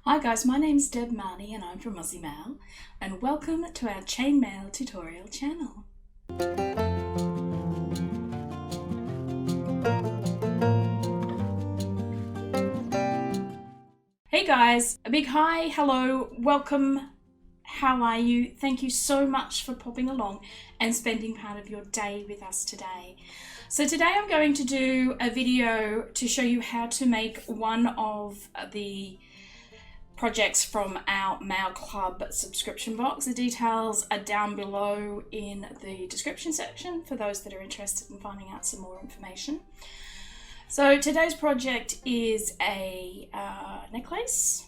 Hi guys, my name's Deb Marnie and I'm from Aussie Maille, and welcome to our chainmail tutorial channel. Hey guys, a big hi, hello, welcome, how are you? Thank you so much for popping along and spending part of your day with us today. So today I'm going to do a video to show you how to make one of the projects from our Maille Club subscription box. The details are down below in the description section for those that are interested in finding out some more information. So today's project is a necklace,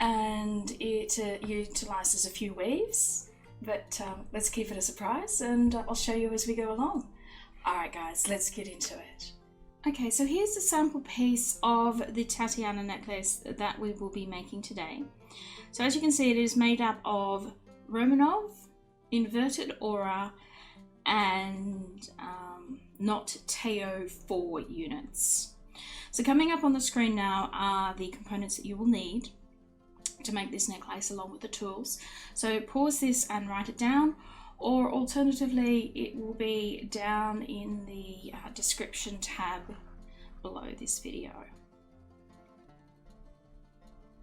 and it utilises a few weaves, but let's keep it a surprise and I'll show you as we go along. Alright guys, let's get into it. Okay, so here's a sample piece of the Tatiana necklace that we will be making today. So as you can see, it is made up of Romanov, inverted aura, and knot Teo 4 units. So coming up on the screen now are the components that you will need to make this necklace along with the tools. So pause this and write it down, or alternatively it will be down in the description tab below this video.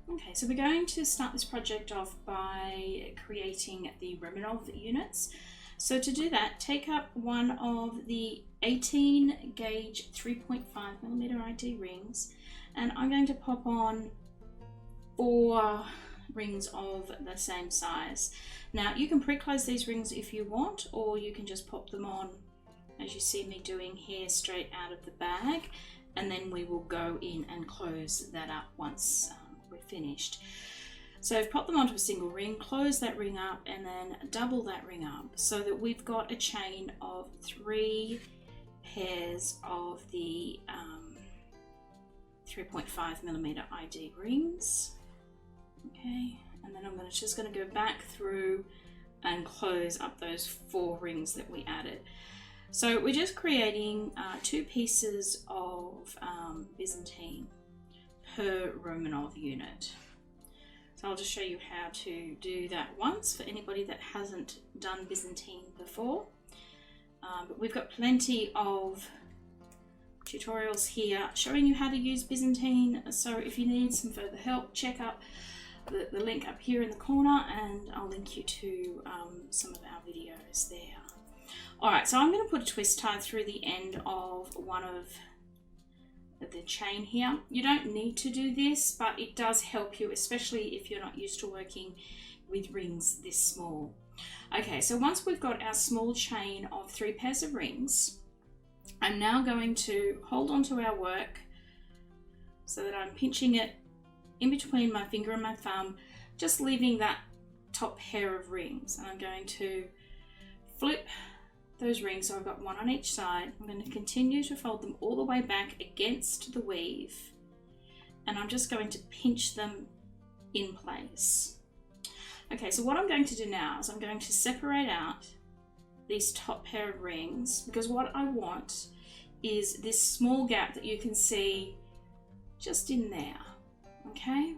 Okay, so we're going to start this project off by creating the Romanov units. So to do that, take up one of the 18 gauge 3.5mm ID rings, and I'm going to pop on 4 rings of the same size. Now you can pre-close these rings if you want, or you can just pop them on as you see me doing here, straight out of the bag, and then we will go in and close that up once we're finished. So I've popped them onto a single ring, close that ring up, and then double that ring up so that we've got a chain of 3 pairs of the 3.5mm ID rings. Okay, and then I'm just going to go back through and close up those 4 rings that we added. So we're just creating 2 pieces of Byzantine per Romanov unit. So I'll just show you how to do that once for anybody that hasn't done Byzantine before. But we've got plenty of tutorials here showing you how to use Byzantine. So if you need some further help, check out the link up here in the corner, and I'll link you to some of our videos there. Alright, so I'm going to put a twist tie through the end of one of the chain here. You don't need to do this, but it does help you, especially if you're not used to working with rings this small. Okay, so once we've got our small chain of 3 pairs of rings, I'm now going to hold on to our work so that I'm pinching it in between my finger and my thumb, just leaving that top pair of rings, and I'm going to flip those rings, so I've got 1 on each side. I'm going to continue to fold them all the way back against the weave, and I'm just going to pinch them in place. Okay, so what I'm going to do now is I'm going to separate out these top pair of rings, because what I want is this small gap that you can see just in there. Okay,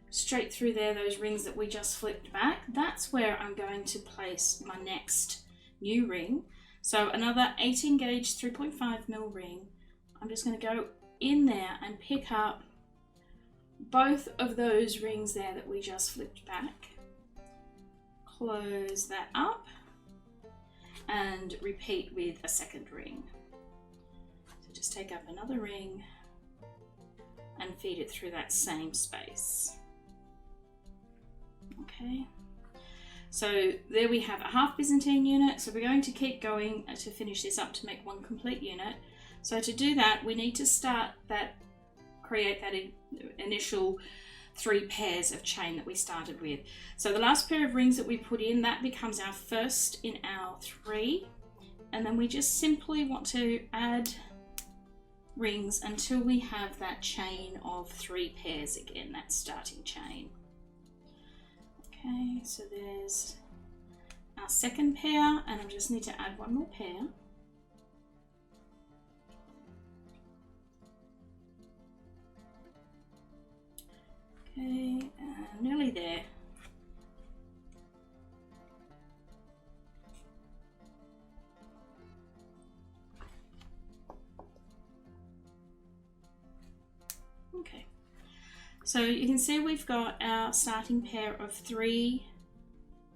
straight through there, those rings that we just flipped back, that's where I'm going to place my next new ring. So another 18 gauge 3.5mm ring. I'm just going to go in there and pick up both of those rings there that we just flipped back, close that up, and repeat with a second ring. So just take up another ring and feed it through that same space. Okay, so there we have a half Byzantine unit. So we're going to keep going to finish this up to make one complete unit. So to do that, we need to create that initial 3 pairs of chain that we started with. So the last pair of rings that we put in, that becomes our first in our 3, and then we just simply want to add rings until we have that chain of 3 pairs again, that starting chain. Okay, so there's our second pair, and I just need to add 1 more pair. Okay, I'm nearly there. Okay, so you can see we've got our starting pair of 3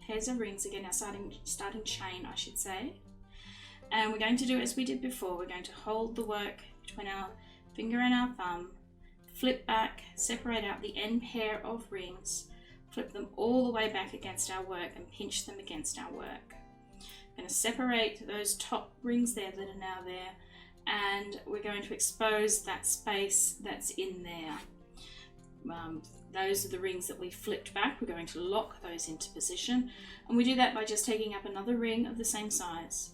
pairs of rings, again our starting chain I should say, and we're going to do as we did before. We're going to hold the work between our finger and our thumb, flip back, separate out the end pair of rings, flip them all the way back against our work and pinch them against our work. I'm going to separate those top rings there that are now there, and we're going to expose that space that's in there. Those are the rings that we flipped back. We're going to lock those into position, and we do that by just taking up another ring of the same size,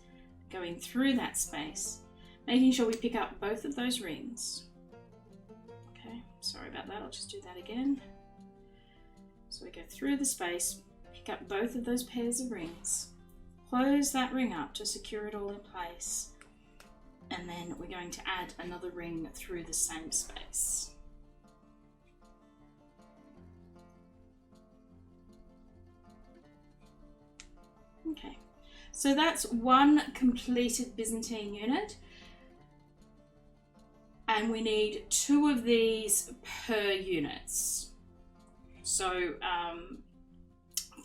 going through that space, making sure we pick up both of those rings. Okay, sorry about that, I'll just do that again. So we go through the space, pick up both of those pairs of rings, close that ring up to secure it all in place, and then we're going to add another ring through the same space. Okay, so that's one completed Byzantine unit, and we need 2 of these per units. So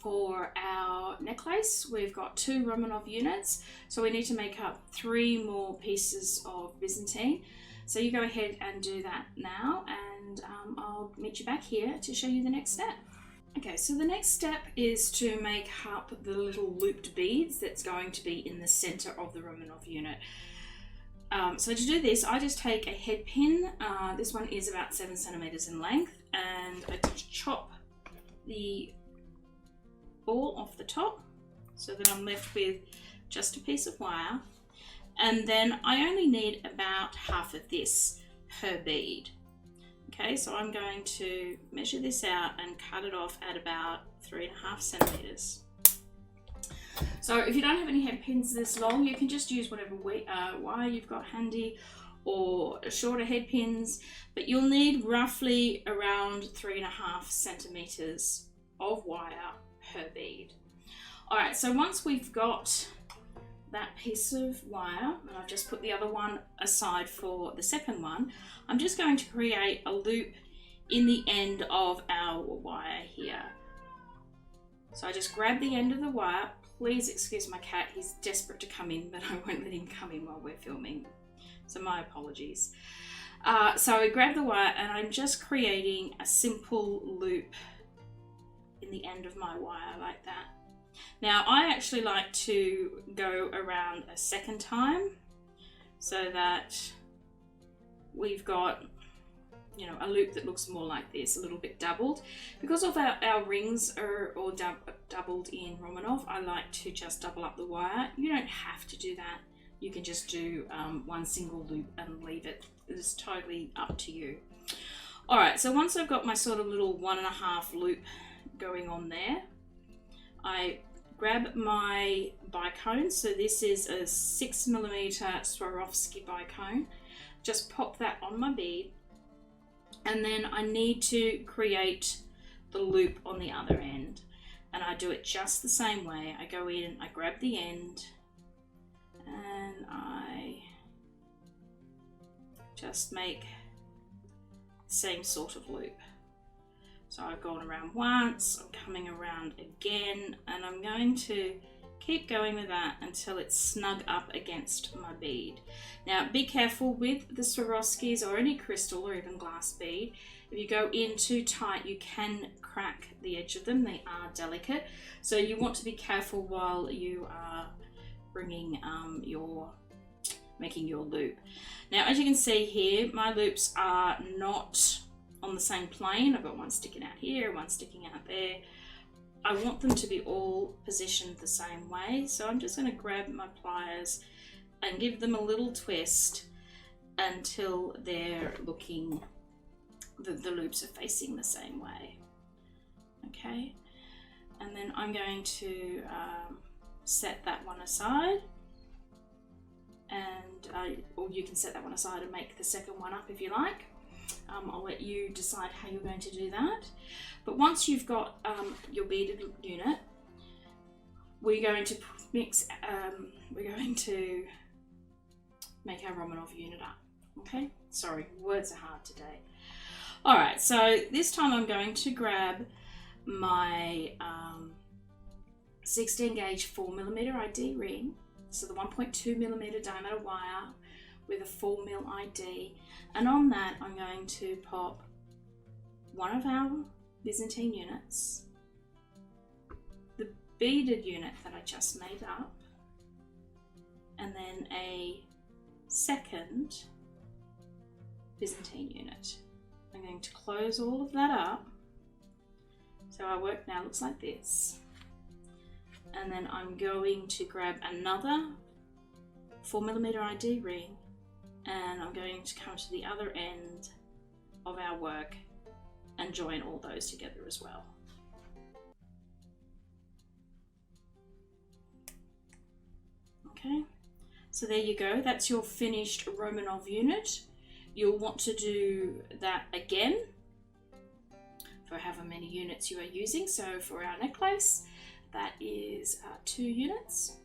for our necklace we've got 2 Romanov units, so we need to make up 3 more pieces of Byzantine. So you go ahead and do that now, and I'll meet you back here to show you the next step. Okay, so the next step is to make up the little looped beads that's going to be in the center of the Romanov unit. So to do this, I just take a head pin. This one is about 7 centimeters in length, and I just chop the ball off the top so that I'm left with just a piece of wire. And then I only need about half of this per bead. Okay, so I'm going to measure this out and cut it off at about 3.5 centimeters. So if you don't have any head pins this long, you can just use whatever wire you've got handy, or shorter head pins, but you'll need roughly around 3.5 centimeters of wire per bead. All right, so once we've got that piece of wire, and I've just put the other one aside for the second one, I'm just going to create a loop in the end of our wire here. So I just grab the end of the wire. Please excuse my cat, he's desperate to come in, but I won't let him come in while we're filming, so my apologies. So I grab the wire and I'm just creating a simple loop in the end of my wire like that. Now I actually like to go around a second time so that we've got, you know, a loop that looks more like this, a little bit doubled. Because of our rings are all doubled in Romanov, I like to just double up the wire. You don't have to do that. You can just do one single loop and leave it. It's totally up to you. All right, so once I've got my sort of little 1.5 loop going on there, I grab my bicone. So this is a 6mm Swarovski Bicone. Just pop that on my bead, and then I need to create the loop on the other end, and I do it just the same way. I go in, I grab the end, and I just make the same sort of loop. So I've gone around once, I'm coming around again, and I'm going to keep going with that until it's snug up against my bead. Now be careful with the Swarovskis or any crystal or even glass bead. If you go in too tight, you can crack the edge of them. They are delicate, so you want to be careful while you are bringing making your loop. Now as you can see here, my loops are not on the same plane. I've got one sticking out here, one sticking out there. I want them to be all positioned the same way, so I'm just going to grab my pliers and give them a little twist until they're looking, the loops are facing the same way. Okay, and then I'm going to set that one aside, and or you can set that one aside and make the second one up if you like. I'll let you decide how you're going to do that. But once you've got your beaded unit, we're going to mix, we're going to make our Romanov unit up, okay? Sorry, words are hard today. All right, so this time I'm going to grab my 16 gauge 4mm ID ring, so the 1.2mm diameter wire with a 4mm ID, and on that I'm going to pop one of our Byzantine units, the beaded unit that I just made up, and then a second Byzantine unit. I'm going to close all of that up, so our work now looks like this. And then I'm going to grab another 4mm ID ring, and I'm going to come to the other end of our work and join all those together as well. Okay, so there you go, that's your finished Romanov unit. You'll want to do that again for however many units you are using. So for our necklace, that is 2 units.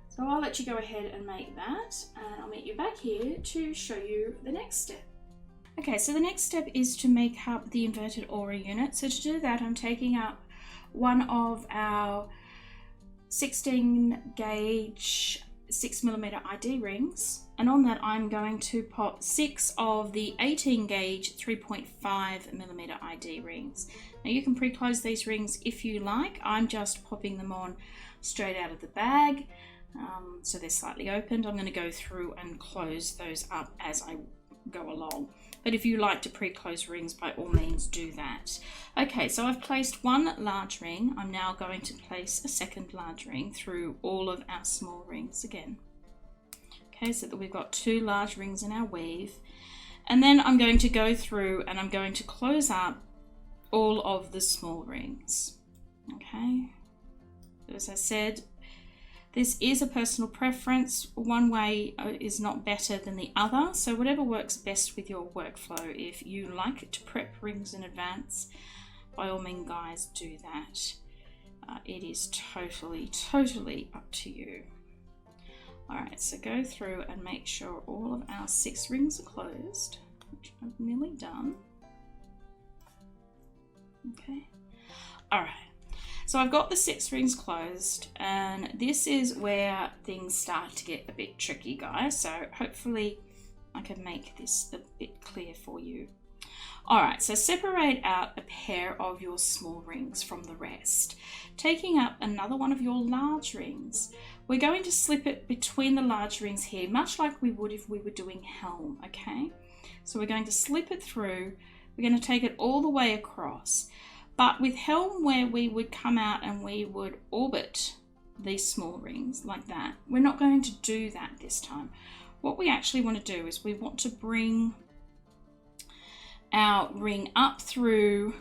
So I'll let you go ahead and make that, and I'll meet you back here to show you the next step. Okay, so the next step is to make up the inverted aura unit. So to do that, I'm taking up one of our 16 gauge 6mm ID rings, and on that I'm going to pop 6 of the 18 gauge 3.5mm ID rings. Now you can pre-close these rings if you like. I'm just popping them on straight out of the bag. So they're slightly opened. I'm going to go through and close those up as I go along. But if you like to pre-close rings, by all means do that. Okay, so I've placed one large ring. I'm now going to place a second large ring through all of our small rings again. Okay, so that we've got 2 large rings in our weave. And then I'm going to go through and I'm going to close up all of the small rings. Okay, as I said, this is a personal preference. One way is not better than the other, so whatever works best with your workflow. If you like to prep rings in advance, by all means guys, do that. It is totally up to you. Alright, so go through and make sure all of our 6 rings are closed, which I've nearly done. Okay, alright. So I've got the 6 rings closed, and this is where things start to get a bit tricky, guys. So hopefully I can make this a bit clear for you. All right, so separate out a pair of your small rings from the rest. Taking up another one of your large rings, we're going to slip it between the large rings here, much like we would if we were doing helm, okay? So we're going to slip it through. We're going to take it all the way across. But with helm, where we would come out and we would orbit these small rings like that, we're not going to do that this time. What we actually want to do is we want to bring our ring up through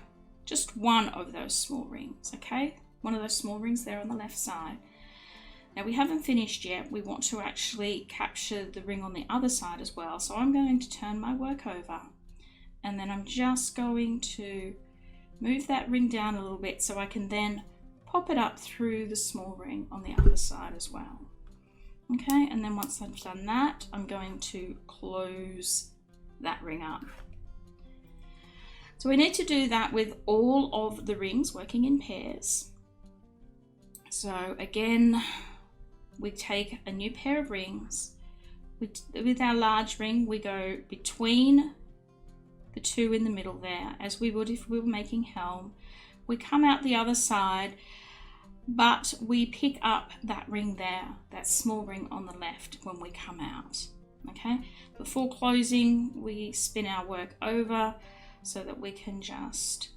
just one of those small rings, okay? One of those small rings there on the left side. Now we haven't finished yet. We want to actually capture the ring on the other side as well. So I'm going to turn my work over, and then I'm just going to move that ring down a little bit so I can then pop it up through the small ring on the other side as well. Okay, and then once I've done that, I'm going to close that ring up. So we need to do that with all of the rings working in pairs. So again, we take a new pair of rings. With our large ring, we go between the 2 in the middle there, as we would if we were making helm. We come out the other side, but we pick up that ring there, that small ring on the left when we come out. Okay, before closing, we spin our work over so that we can just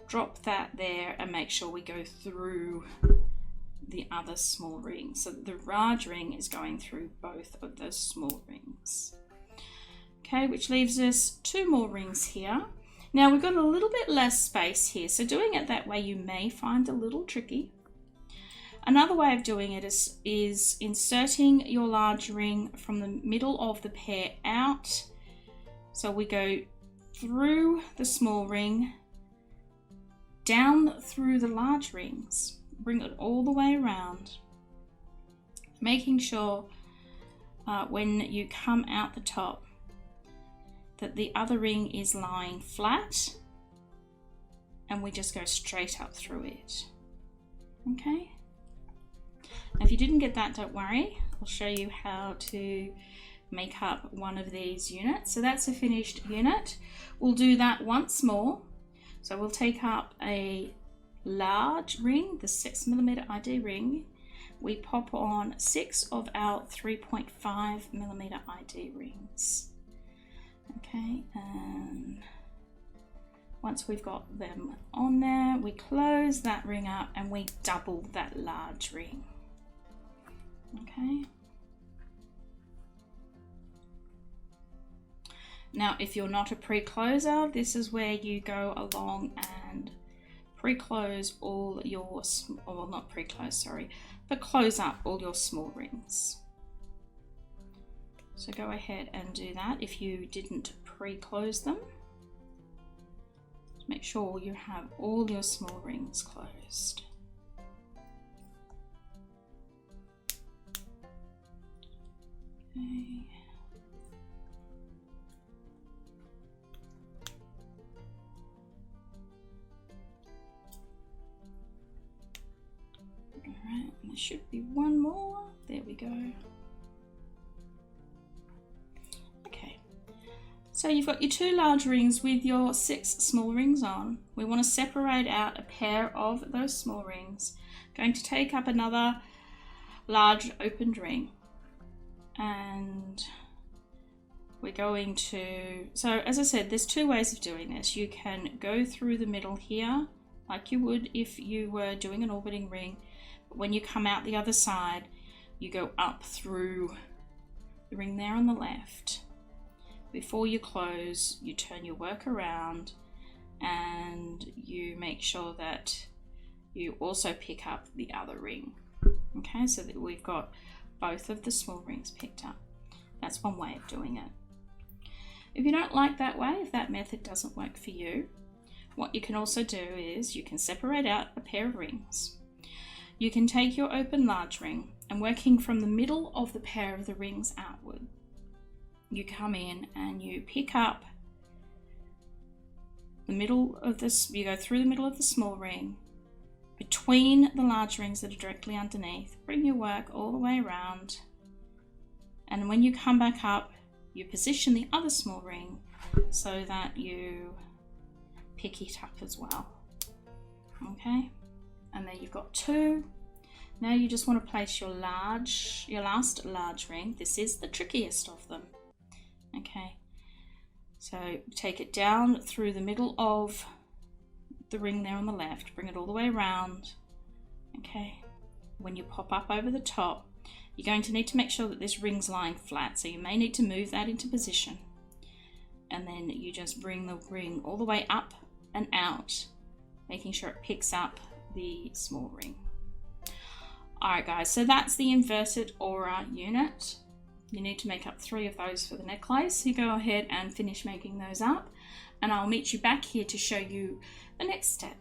drop that there and make sure we go through the other small ring, so that the large ring is going through both of those small rings. Okay, which leaves us 2 more rings here. Now we've got a little bit less space here, so doing it that way you may find a little tricky. Another way of doing it is inserting your large ring from the middle of the pear out. So we go through the small ring, down through the large rings, bring it all the way around, making sure when you come out the top that the other ring is lying flat, and we just go straight up through it. Okay, now if you didn't get that, don't worry, I'll show you how to make up one of these units. So that's a finished unit. We'll do that once more. So we'll take up a large ring, the 6mm ID ring. We pop on 6 of our 3.5mm ID rings. Okay, and once we've got them on there, we close that ring up and we double that large ring. Okay. Now, if you're not a pre-closer, this is where you go along and pre-close all your, well, not pre-close, sorry, but close up all your small rings. So go ahead and do that if you didn't pre-close them. Make sure you have all your small rings closed. Okay. Alright, and there should be one more. There we go. Okay, so you've got your 2 large rings with your 6 small rings on. We want to separate out a pair of those small rings. Going to take up another large opened ring, and we're going to, so as I said, there's 2 ways of doing this. You can go through the middle here like you would if you were doing an orbiting ring. When you come out the other side, you go up through the ring there on the left. Before you close, you turn your work around and you make sure that you also pick up the other ring. Okay, so that we've got both of the small rings picked up. That's one way of doing it. If you don't like that way, if that method doesn't work for you, what you can also do is you can separate out a pair of rings. You can take your open large ring and, working from the middle of the pair of the rings outward, you come in and you pick up the middle of this, you go through the middle of the small ring, between the large rings that are directly underneath, bring your work all the way around, and when you come back up, you position the other small ring so that you pick it up as well. Okay, and there you've got 2. Now you just want to place your last large ring. This is the trickiest of them. Okay, so take it down through the middle of the ring there on the left, bring it all the way around. Okay, when you pop up over the top, you're going to need to make sure that this ring's lying flat, so you may need to move that into position, and then you just bring the ring all the way up and out, making sure it picks up the small ring. Alright guys, so that's the inverted aura unit. You need to make up 3 of those for the necklace. You go ahead and finish making those up, and I'll meet you back here to show you the next step.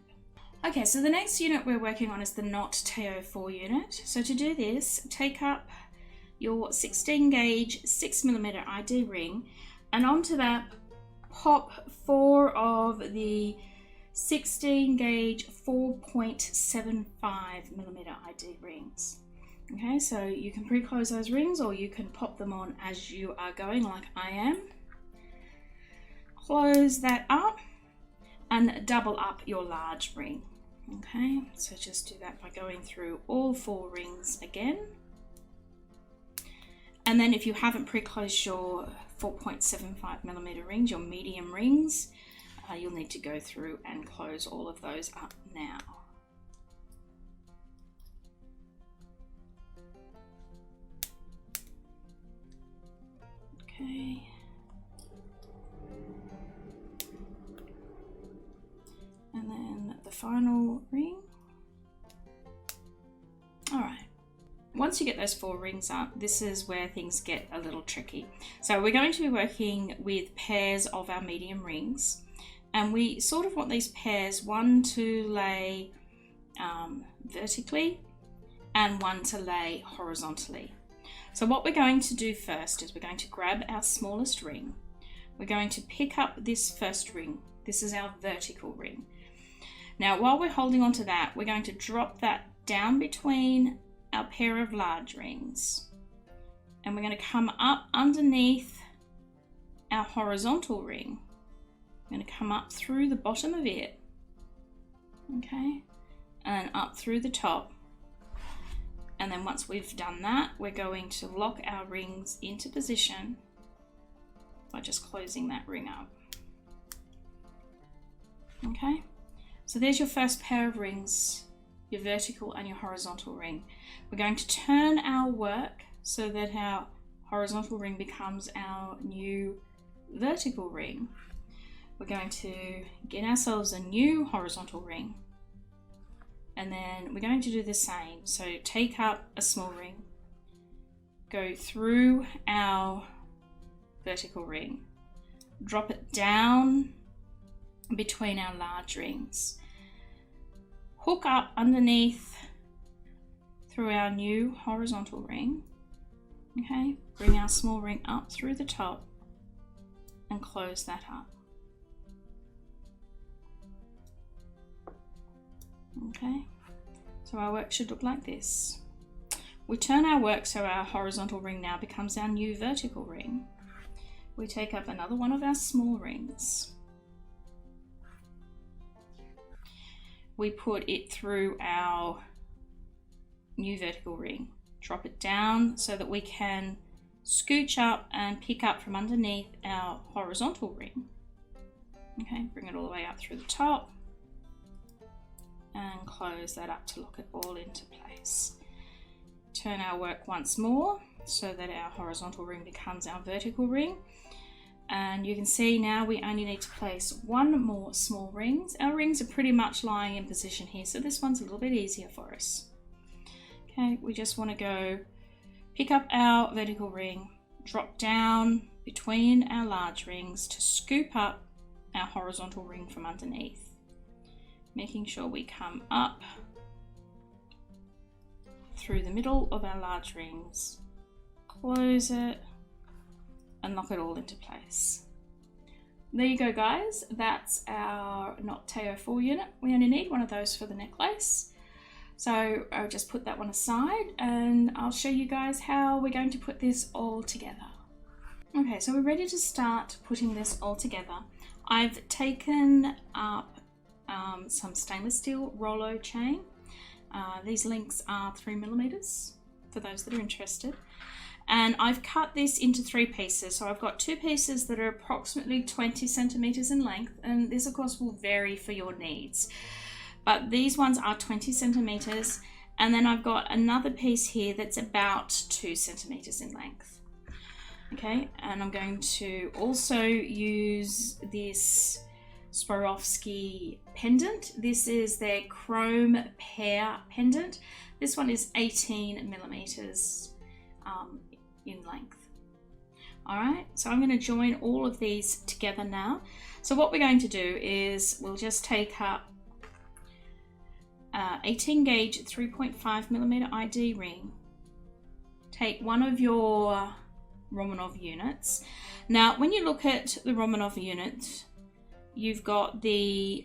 Okay, so the next unit we're working on is the knot TO4 unit. So to do this, take up your 16 gauge 6mm ID ring, and onto that pop 4 of the 16 gauge 4.75mm ID rings. Okay, so you can pre-close those rings or you can pop them on as you are going, like I am. Close that up and double up your large ring. Okay, so just do that by going through all 4 rings again. And then if you haven't pre-closed your 4.75mm rings, your medium rings, you'll need to go through and close all of those up now. Okay. And then the final ring. All once you get those 4 rings up, this is where things get a little tricky. So we're going to be working with pairs of our medium rings, and we sort of want these pairs, one to lay vertically and one to lay horizontally. So what we're going to do first is we're going to grab our smallest ring. We're going to pick up this first ring. This is our vertical ring. Now, while we're holding on to that, we're going to drop that down between our pair of large rings. And we're going to come up underneath our horizontal ring. I'm going to come up through the bottom of it, okay, and up through the top. And then once we've done that, we're going to lock our rings into position by just closing that ring up. Okay, so there's your first pair of rings, your vertical and your horizontal ring. We're going to turn our work so that our horizontal ring becomes our new vertical ring. We're going to get ourselves a new horizontal ring, and then we're going to do the same. So take up a small ring, go through our vertical ring, drop it down between our large rings, hook up underneath through our new horizontal ring, okay, bring our small ring up through the top and close that up. Okay, so our work should look like this. We turn our work so our horizontal ring now becomes our new vertical ring. We take up another one of our small rings. We put it through our new vertical ring. Drop it down so that we can scooch up and pick up from underneath our horizontal ring. Okay, bring it all the way up through the top and close that up to lock it all into place. Turn our work once more so that our horizontal ring becomes our vertical ring. And you can see now we only need to place one more small rings. Our rings are pretty much lying in position here, so this one's a little bit easier for us. Okay, we just want to go pick up our vertical ring, drop down between our large rings to scoop up our horizontal ring from underneath, making sure we come up through the middle of our large rings, close it, and lock it all into place. There you go, guys. That's our Knot Tail 4 unit. We only need one of those for the necklace. So I'll just put that one aside and I'll show you guys how we're going to put this all together. Okay, so we're ready to start putting this all together. I've taken up some stainless steel Rolo chain. These links are 3mm for those that are interested. And I've cut this into 3 pieces. So I've got 2 pieces that are approximately 20 centimeters in length, and this of course will vary for your needs. But these ones are 20 centimeters, and then I've got another piece here that's about 2 centimeters in length. Okay, and I'm going to also use this Swarovski pendant. This is their chrome Pear pendant. This one is 18mm in length. All right, so I'm going to join all of these together now. So what we're going to do is we'll just take up 18 gauge 3.5mm ID ring. Take one of your Romanov units. Now, when you look at the Romanov unit, you've got the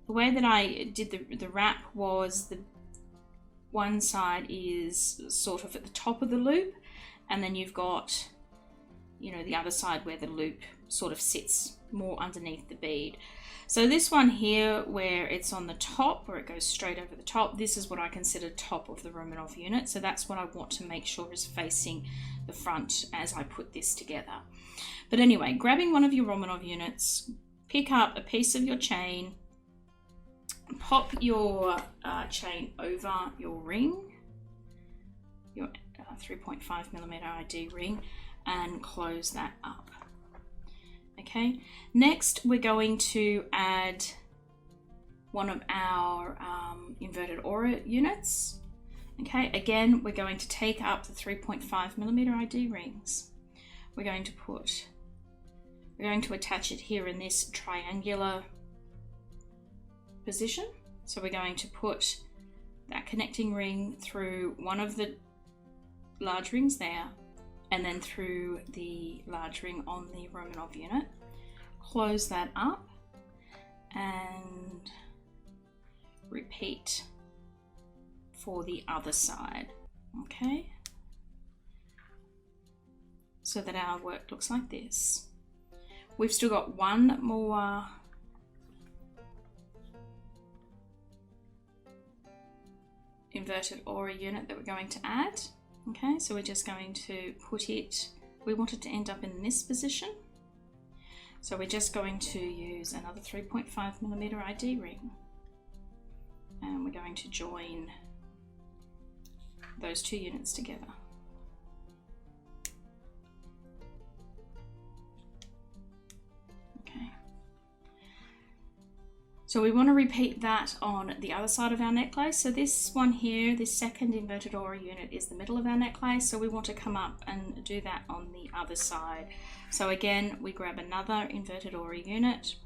way that I did the wrap was the one side is sort of at the top of the loop, and then you've got, you know, the other side where the loop sort of sits more underneath the bead. So this one here, where it's on the top, where it goes straight over the top, this is what I consider top of the Romanov unit. So that's what I want to make sure is facing the front as I put this together. But anyway, grabbing one of your Romanov units, pick up a piece of your chain, pop your chain over your ring, your 3.5mm ID ring, and close that up. Okay, next we're going to add one of our inverted aura units, Okay, again, we're going to take up the 3.5mm ID rings. We're going to attach it here in this triangular position. So we're going to put that connecting ring through one of the large rings there, and then through the large ring on the Romanov unit. Close that up and repeat for the other side. Okay, so that our work looks like this. We've still got one more inverted aura unit that we're going to add. Okay, so we're just going to put it, we want it to end up in this position. So we're just going to use another 3.5mm ID ring, and we're going to join those two units together. Okay. So we want to repeat that on the other side of our necklace. So this one here, this second inverted aura unit, is the middle of our necklace. So we want to come up and do that on the other side. So again, we grab another inverted aura unit,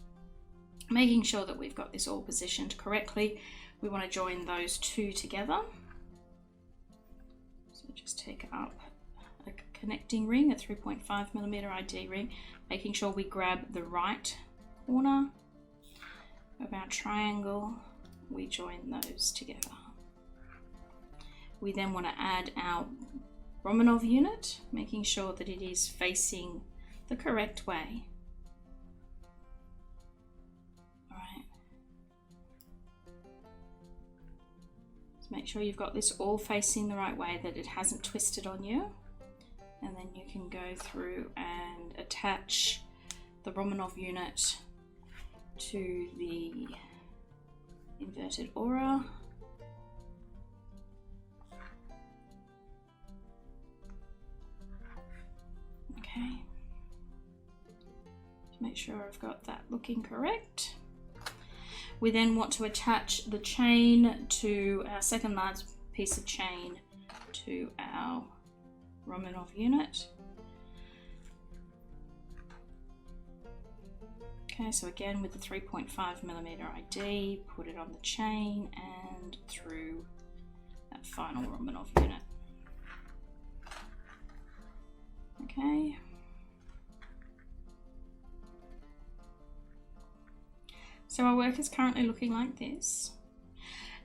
making sure that we've got this all positioned correctly. We want to join those two together. So just take up a connecting ring, a 3.5mm ID ring, making sure we grab the right corner of our triangle. We join those together. We then want to add our Romanov unit, making sure that it is facing the correct way. All right. So make sure you've got this all facing the right way, that it hasn't twisted on you. And then you can go through and attach the Romanov unit to the inverted aura. Okay. Make sure I've got that looking correct. We then want to attach the chain to our second large piece of chain to our Romanov unit. Okay, so again with the 3.5mm ID, put it on the chain and through that final Romanov unit. Okay. So our work is currently looking like this.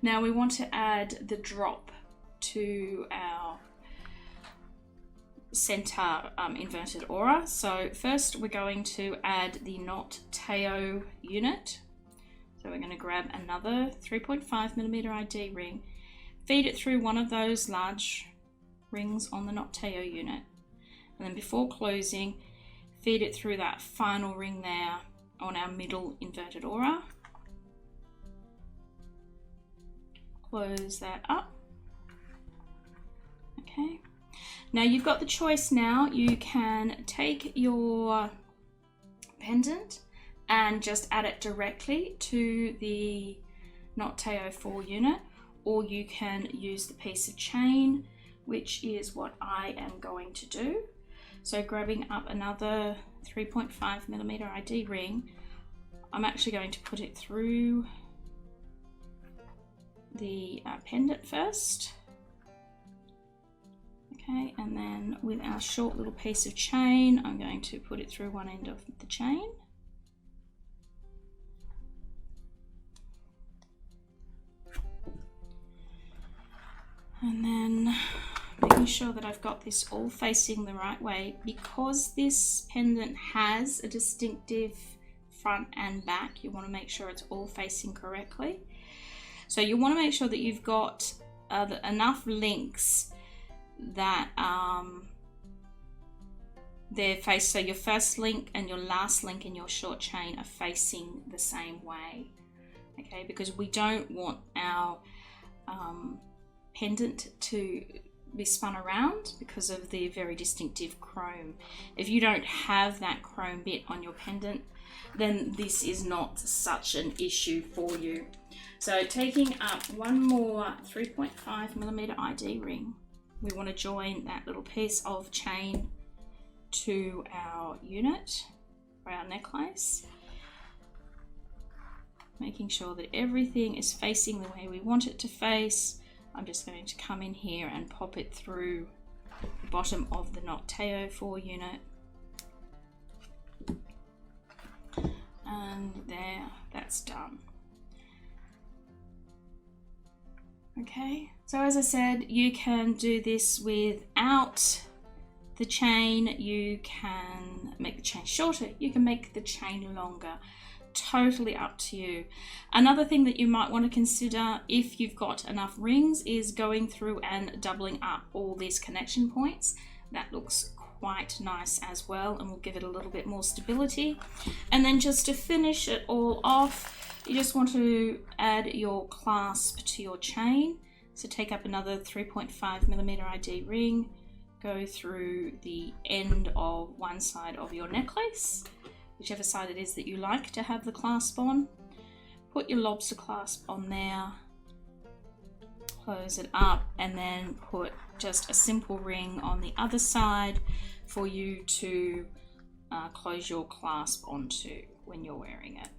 Now we want to add the drop to our center inverted aura. So first we're going to add the knot tail unit. So we're going to grab another 3.5mm ID ring, feed it through one of those large rings on the knot tail unit, and then before closing, feed it through that final ring there on our middle inverted aura. Close that up. Okay. Now you've got the choice now. You can take your pendant and just add it directly to the knot tail 4 unit, or you can use the piece of chain, which is what I am going to do. So grabbing up another 3.5mm ID ring, I'm actually going to put it through the pendant first. Okay, and then with our short little piece of chain, I'm going to put it through one end of the chain. And then making sure that I've got this all facing the right way, because this pendant has a distinctive front and back. You want to make sure it's all facing correctly. So you want to make sure that you've got enough links that they're faced, so your first link and your last link in your short chain are facing the same way. Okay, because we don't want our pendant to be spun around because of the very distinctive chrome. If you don't have that chrome bit on your pendant, then this is not such an issue for you. So taking up one more 3.5mm ID ring, we want to join that little piece of chain to our unit for our necklace, making sure that everything is facing the way we want it to face. I'm just going to come in here and pop it through the bottom of the Nocteo 4 unit. And there, that's done. Okay, so as I said, you can do this without the chain. You can make the chain shorter, you can make the chain longer. Totally up to you. Another thing that you might want to consider if you've got enough rings is going through and doubling up all these connection points. That looks quite nice as well and will give it a little bit more stability. And then just to finish it all off, you just want to add your clasp to your chain. So take up another 3.5mm ID ring, go through the end of one side of your necklace, whichever side it is that you like to have the clasp on. Put your lobster clasp on there, close it up, and then put just a simple ring on the other side for you to close your clasp onto when you're wearing it.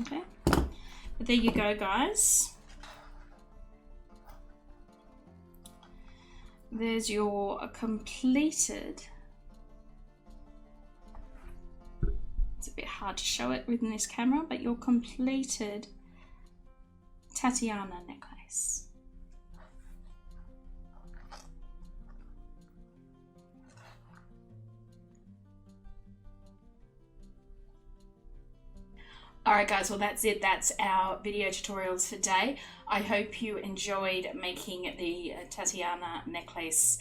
Okay, but there you go, guys. There's your completed, it's a bit hard to show it within this camera, but your completed Tatiana necklace. Alright guys, well that's it. That's our video tutorials for today. I hope you enjoyed making the Tatiana necklace.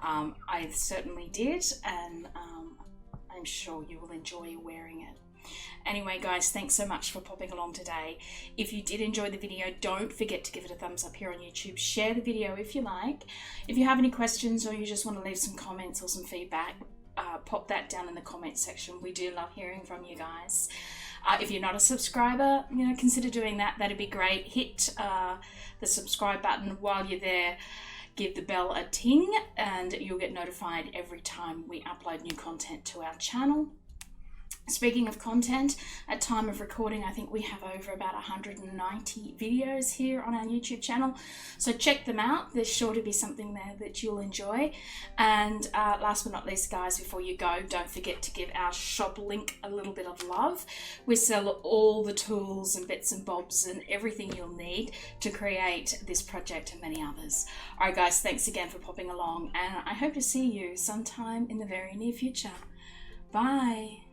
I certainly did, and I'm sure you will enjoy wearing it. Anyway guys, thanks so much for popping along today. If you did enjoy the video, don't forget to give it a thumbs up here on YouTube. Share the video if you like. If you have any questions or you just want to leave some comments or some feedback, pop that down in the comments section. We do love hearing from you guys. If you're not a subscriber, consider doing that. That'd be great. Hit the subscribe button while you're there. Give the bell a ting and you'll get notified every time we upload new content to our channel. Speaking of content, at time of recording, I think we have over about 190 videos here on our YouTube channel. So check them out. There's sure to be something there that you'll enjoy. And last but not least, guys, before you go, don't forget to give our shop link a little bit of love. We sell all the tools and bits and bobs and everything you'll need to create this project and many others. All right, guys, thanks again for popping along, and I hope to see you sometime in the very near future. Bye.